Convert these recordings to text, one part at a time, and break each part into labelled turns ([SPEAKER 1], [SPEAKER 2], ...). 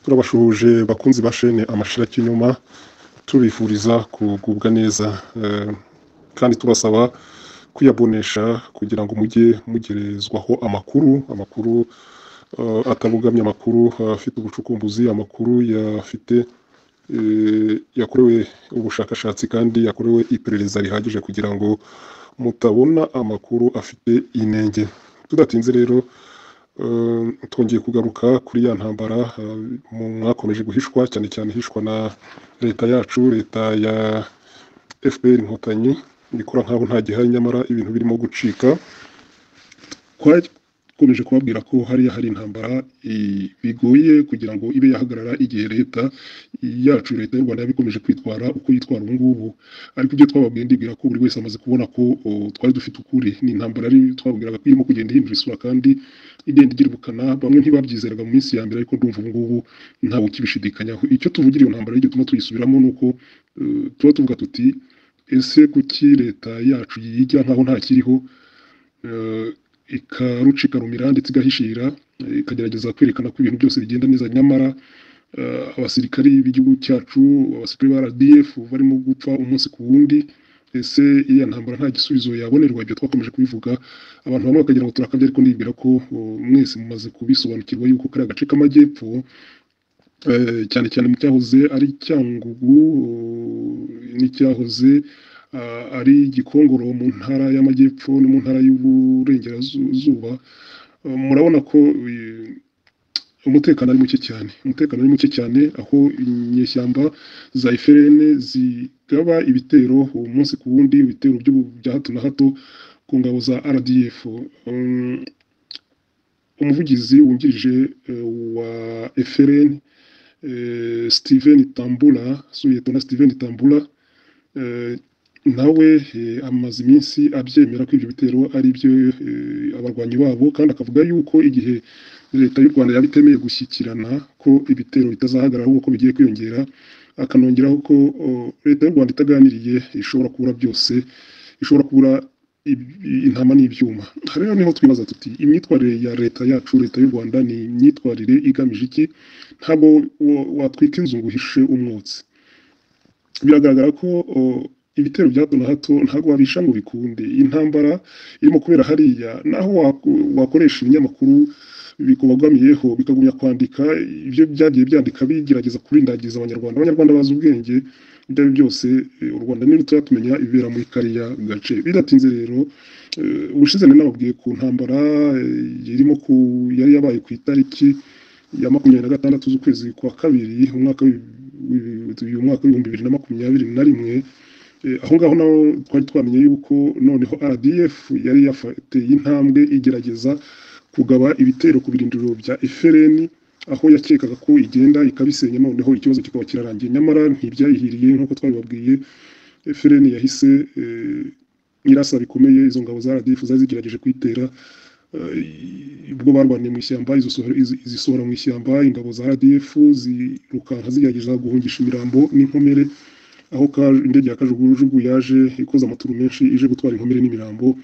[SPEAKER 1] turabashuhuje bakunzi ba shene amashira cy'inyuma tubifuriza kugubwa neza kandi tubasaba kuyabonesha kugira ngo mujye mugerezwaho amakuru atabugamye, amakuru afite ubucukumbuzi, amakuru yakorewe ubushakashatsi kandi yakorewe iperereza rihagije kugira ngo mutabona amakuru afite inenge. Tudatinze rero twongeye kugaruka kuri ya ntambara mwakomeje guhishwa, cyane cyane hishwa na leta yacu, leta ya FPR Inkotanyi ikora nkaho nta gihari, nyamara ibintu birimo gucika. Twakomeje kubabwira ko hari intambara bigoye kugira ngo ibe yahagarara igihe leta yacu, leta y'u Rwanda yabikomeje kwitwara uko yitwara ubu ngubu. Ariko ibyo twababwiye ndibwira ko buri wese amaze kubona ko twari dufite ukuri. Ni intambara twabwiraga ko irimo kugenda ihindura isura kandi igenda igira ubukana. Bamwe ntibabyizeraga mu minsi ya mbere, ariko ndumva ubu ngubu ntawe ukibishidikanyaho. Icyo tuvugira iyo ntambara y'igituma tuyisubiramo ni uko tuba tuvuga tuti ese kuki leta yacu yijya nkaho nta kiriho, ikarucika rumira ndetse igahishira, ikagerageza kwerekana ko ibintu byose bigenda neza, nyamara abasirikari b'igihugu cyacu, abasirikari ba RDF barimo gupfa umunsi ku wundi. Ese iya ntambara nta gisubizo yabonerwa? Ibyo twakomeje kubivuga, abantu bamwe bakagira ngo turakabye, ariko ndibwira ko mwese mumaze kubisobanukirwa yuko kari agace k'amajyepfo, cyane cyane mu cyahoze ari Cyangugu n'icyahoze ari Gikongoro mu ntara y'amajyepfo no mu ntara y'uburengerazuba, murabona ko umutekano ari muke cyane, aho inyeshyamba za FRN zigaba ibitero umunsi ku wundi, ibitero bya hato na hato ku ngabo za RDF. Umuvugizi wungirije wa FRN Steven Tambula nawe amaze iminsi abyemera ko ibyo bitero ari byo abarwanyi babo, kandi akavuga yuko igihe leta y'u Rwanda yabitemeye gushyikirana ko ibitero bitazahagarara ahubwo ko bigiye kwiyongera. Akanongeraho ko leta y'u Rwanda itaganiriye ishobora kubura byose, ishobora kubura intama n'ibyuma. Rero niho twibaza tuti imyitwarire ya leta yacu, leta y'u Rwanda, ni imyitwarire igamije iki? Ntabwo watwika inzu ngo uhishe umwotsi. Biragaragara ko ibitero bya hato na hato ntabwo wabisha ngo bikunde. Intambara irimo kubera hariya, naho wakoresha ibinyamakuru bikubagamiyeho bikagumya kwandika ibyo byagiye byandika bigerageza kurindagiza abanyarwanda bazi ubwenge. Ibyo byose u Rwanda ni rutoya tumenya ibibera muri kariya gace. Bidatinze rero, ubushize nababwiye ku ntambara yari yabaye ku itariki ya 26 z'ukwezi kwa kabiri umwaka w'ibihumbi 2021. Aho ngaho naho twari twamenye yuko noneho RDF yari yafateye intambwe igerageza kugaba ibitero ku birindiro bya FRN, aho yakekaga ko igenda ikabisenya, noneho ikibazo kikaba kirarangiye. Nyamara ntibyayihiriye nk'uko twabibabwiye. FRN yahise irasa bikomeye izo ngabo za RDF zari zigerageje kwitera. Ubwo barwaniye mu ishyamba, izisohora mu ishyamba, ingabo za RDF zirukanka zigerageza guhungisha imirambo n'inkomere, aho indege ya kajugujugu yaje ikoze amaturu menshi ije gutwara inkomere n'imirambo.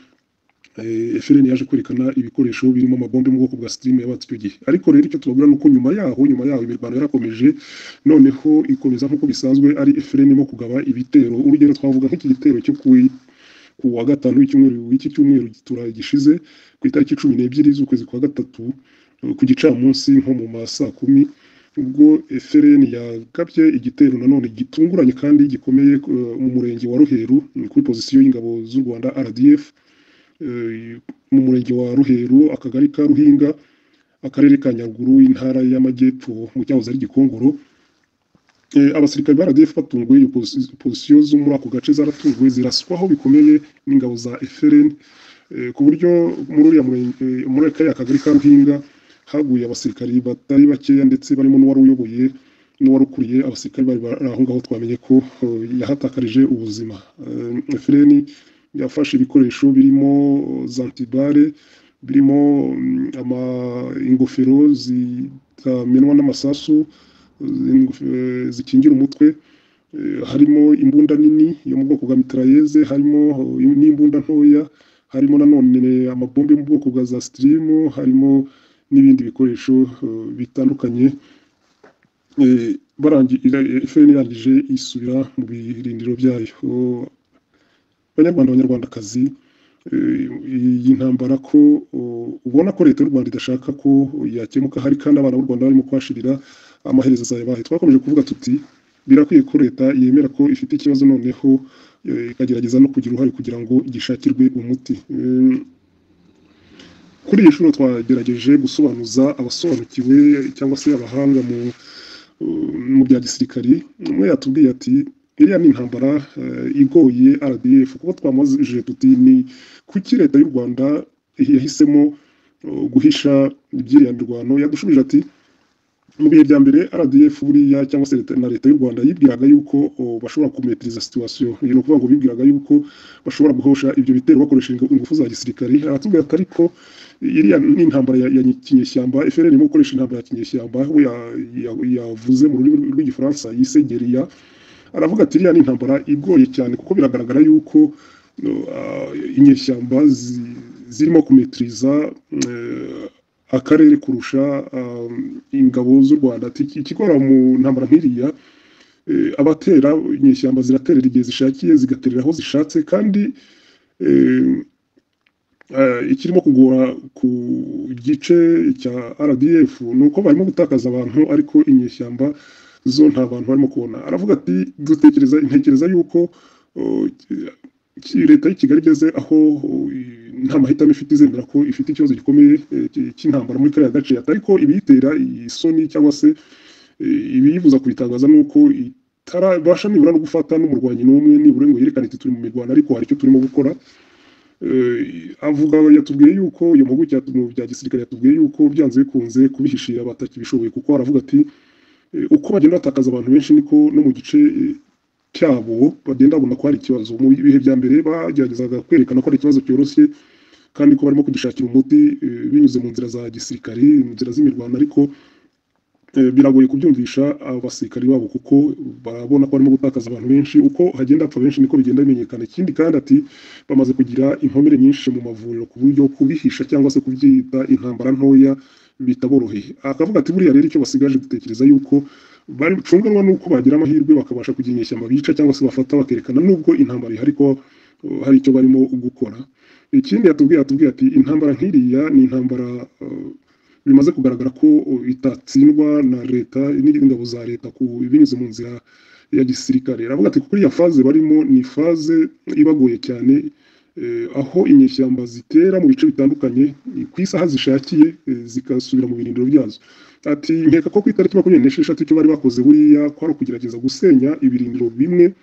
[SPEAKER 1] FRN yaje kwerekana ibikoresho birimo amabombe mu bwoko bwa Stream yabatse icyo gihe. Ariko rero icyo tubabwira nuko nyuma yaho imirwano yarakomeje, noneho ikomeza nk'uko bisanzwe ari FRN mo kugaba ibitero. Urugero twavuga nk'iki gitero cyo ku wa gatanu w'iki cyumweru gishize ku itariki 12 z'ukwezi kwa gatatu ku gicamunsi nko mu saa 10, ubwo FRN yagabye igitero nanone gitunguranye kandi gikomeye mu murenge wa Ruheru, kuri pozisiyo y'ingabo z'u Rwanda RDF, mu murenge wa Ruheru, akagari ka Ruhinga, akarere ka Nyaruguru, intara y'amajyepfo mu cyahoze ari Gikongoro. Abasirikare ba RDF batunguye iyo pozisiyo zo muri ako gace, zaratunguwe ziraswaho bikomeye n'ingabo za FRN, ku buryo muri akagari ka Ruhinga haguye abasirikari batari bakeya, ndetse barimo n'uwari ukuriye abasirikari bari aho ngaho. Twamenye ko yahatakarije ubuzima. FRN yafashe ibikoresho birimo zantibare, birimo ingofero zitamenwa n'amasasu, zikingira umutwe, harimo imbunda nini yo mu bwoko bwa mitrailleze, harimo n'imbunda ntoya, harimo nanone amabombe mu bwoko bwa za Stream, harimo n'ibindi bikoresho bitandukanye FPR yarangije isubira mu birindiro byayo. Banyarwanda banyarwandakazi, iyi ntambara ko ubona ko leta y'u Rwanda idashaka ko yakemuka, hari kandi abana b'u Rwanda barimo kwashirira amaherezo azayabahe. Twakomeje kuvuga tuti birakwiye ko leta yemera ko ifite ikibazo, noneho ikagerageza no kugira uruhare kugira ngo gishakirwe umuti. Kuri iyi nshuro twagerageje gusobanuza abasobanukiwe cyangwa se abahanga mu bya gisirikari. Umwe yatubwiye ati iriya ni intambara igoye RDF, kuko twamazije tuti ni kuki leta y'u Rwanda yahisemo guhisha ibyiriya mirwano. Yadushubije ati mu bihe bya mbere RDF buriya cyangwa se na leta y'u Rwanda yibwiraga yuko bashobora kumetiriza situation, ni ukuvuga ngo bibwiraga yuko bashobora guhosha ibyo bitero bakoresheje ingufu za gisirikari. Aratubwira ati ariko iriya ni intambara ya kinyeshyamba. FPR irimo gukoresha intambara ya kinyeshyamba, we yavuze mu rurimi rw'igifaransa yise guerilla. Aravuga ati iriya ni intambara igoye cyane kuko biragaragara yuko inyeshyamba zirimo kumetiriza akarere kurusha ingabo z'u Rwanda. Ikikora mu ntambara nk'iriya, abatera inyeshyamba ziraterera igihe zishakiye, zigaterera aho zishatse, kandi ikirimo kugora ku gice cya RDF ni uko barimo gutakaza abantu, ariko inyeshyamba zo nta bantu barimo kubona. Aravuga ati ntekereza yuko leta y'i Kigali igeze aho nta mahitamo ifite, izemera ko ifite ikibazo gikomeye cy'intambara muri kariya gace, ariko ibiyitera isoni cyangwa se ibiyibuza kubitangaza ni uko itarabasha nibura no gufata n'umurwanyi n'umwe, nibura ngo yerekane iti turi mu mirwano ariko hari icyo turimo gukora. Yatubwiye yuko iyo mpuguke mu bya gisirikare yatubwiye yuko byanze bikunze kubihishira batakibishoboye, kuko aravuga ati uko bagenda batakaza abantu benshi niko no mu gice cyabo bagenda babona ko hari ikibazo. Mu bihe bya mbere bageragezaga kwerekana ko ari ikibazo cyoroshye kandi ko barimo kugishakira umuti binyuze mu nzira za gisirikari, mu nzira z'imirwano, ariko biragoye kubyumvisha abasirikari babo kuko barabona ko barimo gutakaza abantu benshi. Uko hagenda hapfa benshi niko bigenda bimenyekana. Ikindi kandi ati bamaze kugira inkomere nyinshi mu mavuriro ku buryo kubihisha cyangwa se kubyita intambara ntoya bitaboroheye. Akavuga ati buriya rero icyo basigaje dutekereza yuko bacunganwa n'uko bagira amahirwe bakabasha kugira inyeshyamba bica cyangwa se bafata bakerekana nubwo intambara ihari ko hari icyo barimo gukora. Ikindi yatubwiye ati intambara nk'iriya ni intambara bimaze kugaragara ko itatsindwa na leta n'ingabo za leta binyuze mu nzira ya gisirikare. Aravuga ati kuri iya faze barimo ni faze ibagoye cyane, aho inyeshyamba zitera mu bice bitandukanye ku isaha zishakiye zigasubira mu birindiro byazo. Ati nkeka ko ku itariki 26 icyo bari bakoze buriya ko ari ukugerageza gusenya ibirindiro bimwe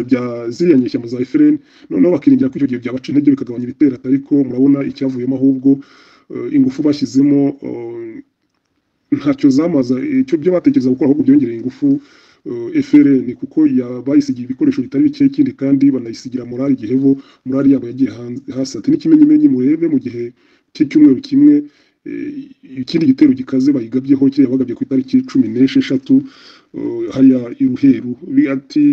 [SPEAKER 1] bya ziriya nyeshyamba za FPR, noneho bakiringira ko icyo gihe byabaca intege bikagabanya ibitero. Ariko murabona icyavuyemo, ahubwo ingufu bashyizemo ntacyo zamaza. Icyo byo batekereza gukora ahubwo byongereye ingufu FPR, kuko bayisigiye ibikoresho bitari bike, ikindi kandi banayisigira morali igihebo, morali yabo yagiye hasi. Ati n'ikimenyimenyi murebe mu gihe cy'icyumweru kimwe ikindi gitero gikaze bayigabyeho, kiriya bagabye ku itariki 16 hariya i Ruheru. Ati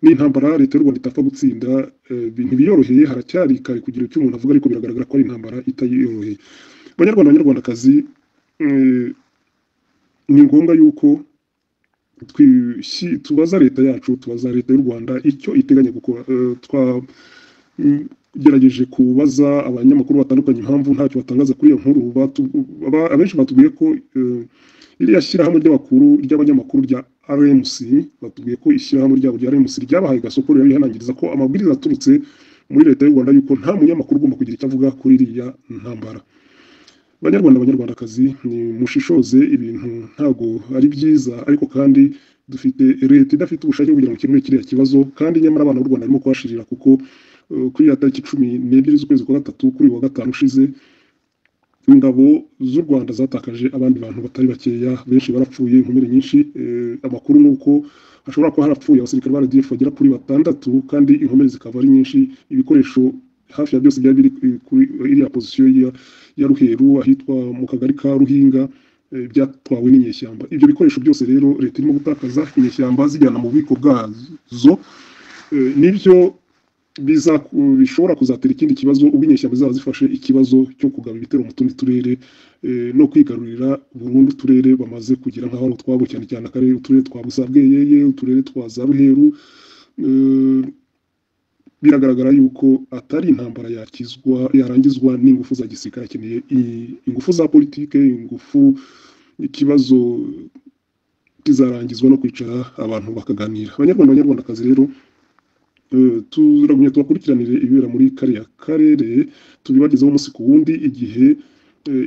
[SPEAKER 1] n'intambara leta y'u Rwanda itapfa gutsinda, ntibiyoroheye, haracyari kare kugira icyo umuntu avuga, ariko biragaragara ko ari intambara itayoroheye. Banyarwanda banyarwandakazi, ni ngombwa yuko tubaza leta yacu, tubaza leta y'u Rwanda icyo iteganya gukora. Twagerageje kubaza abanyamakuru batandukanye impamvu ntacyo batangaza kuri iyo nkuru. Abenshi batubwiye ko iriya shyirahamwe ry'abanyamakuru rya RMC, batubwiye ko ishyirahamwe ryabo rya RMC ryabahaye gasoko rero rihanangiriza ko amabwiriza aturutse muri leta y'u Rwanda yuko nta munyamakuru ugomba kugira icyo avuga kuri iriya ntambara. Banyarwanda banyarwandakazi, ni mushishoze, ibintu ntago ari byiza, ariko kandi dufite leta idafite ubushake kugira ngo ikemure kiriya kibazo, kandi nyamara abana b'u Rwanda barimo kuhashirira, kuko kuri ya tariki 12 z'ukwezi kwa gatatu kuri wa gatanu ushize ingabo z'u Rwanda zatakaje abandi bantu batari bakeya, benshi barapfuye, inkomere nyinshi. Amakuru nuko hashobora kuba harapfuye abasirikare ba RDF bagera kuri 6, kandi inkomere zikaba ari nyinshi. Ibikoresho hafi ya byose byari biri kuri iriya position ya Ruheru, ahitwa mu kagari ka Ruhinga, byatwawe n'inyeshyamba. Ibyo bikoresho byose rero leta irimo gutakaza, inyeshyamba zijyana mu bubiko bwazo. Nibyo bishobora kuzatera ikindi kibazo ubwo inyeshyamba zaba zifashe ikibazo cyo kugaba ibitero mu tundi turere no kwigarurira burundu uturere bamaze kugira nk'aho twabo cyane cyane akarere uturere twa Busabweyeye uturere twa za Ruheru. Biragaragara yuko atari intambara yarangizwa n'ingufu za gisirikare, akeneye ingufu za politike, ingufu ikibazo kizarangizwa no kwicara abantu bakaganira. Abanyarwandakazi rero turagumya tubakurikiranire ibibera muri kariya karere, tubibagezeho umunsi ku wundi igihe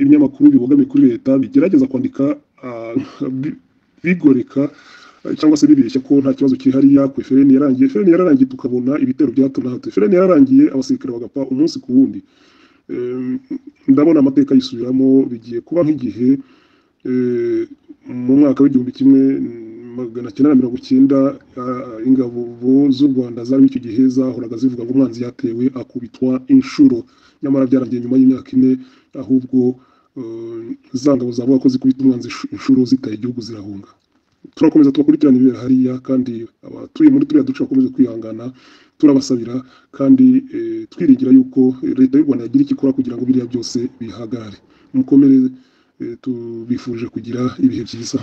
[SPEAKER 1] ibinyamakuru bibogamiye kuri leta bigerageza kwandika bigoreka cyangwa se bibeshya ko nta kibazo kihariya ku FRN yarangiye. FRN yararangiye tukabona ibitero bya hato na hato. FRN yararangiye abasirikare bagapfa umunsi ku wundi. Ndabona amateka yisubiramo, bigiye kuba nk'igihe mu mwaka w'1990 ingabo z'u Rwanda zari icyo gihe zahoraga zivuga ngo umwanzi yatewe akubitwa inshuro, nyamara byarangiye nyuma y'imyaka 4 ahubwo za ngabo zavuga ko zikubita umwanzi inshuro zitaye igihugu zirahunga. Turakomeza tubakurikirana ibibera hariya, kandi abatuye muri turiya duce bakomeze kwihangana, turabasabira kandi twiringira yuko leta y'u Rwanda yagira icyo ikora kugira ngo biriya byose bihagarare. Mukomere, tubifurije kugira ibihe byiza.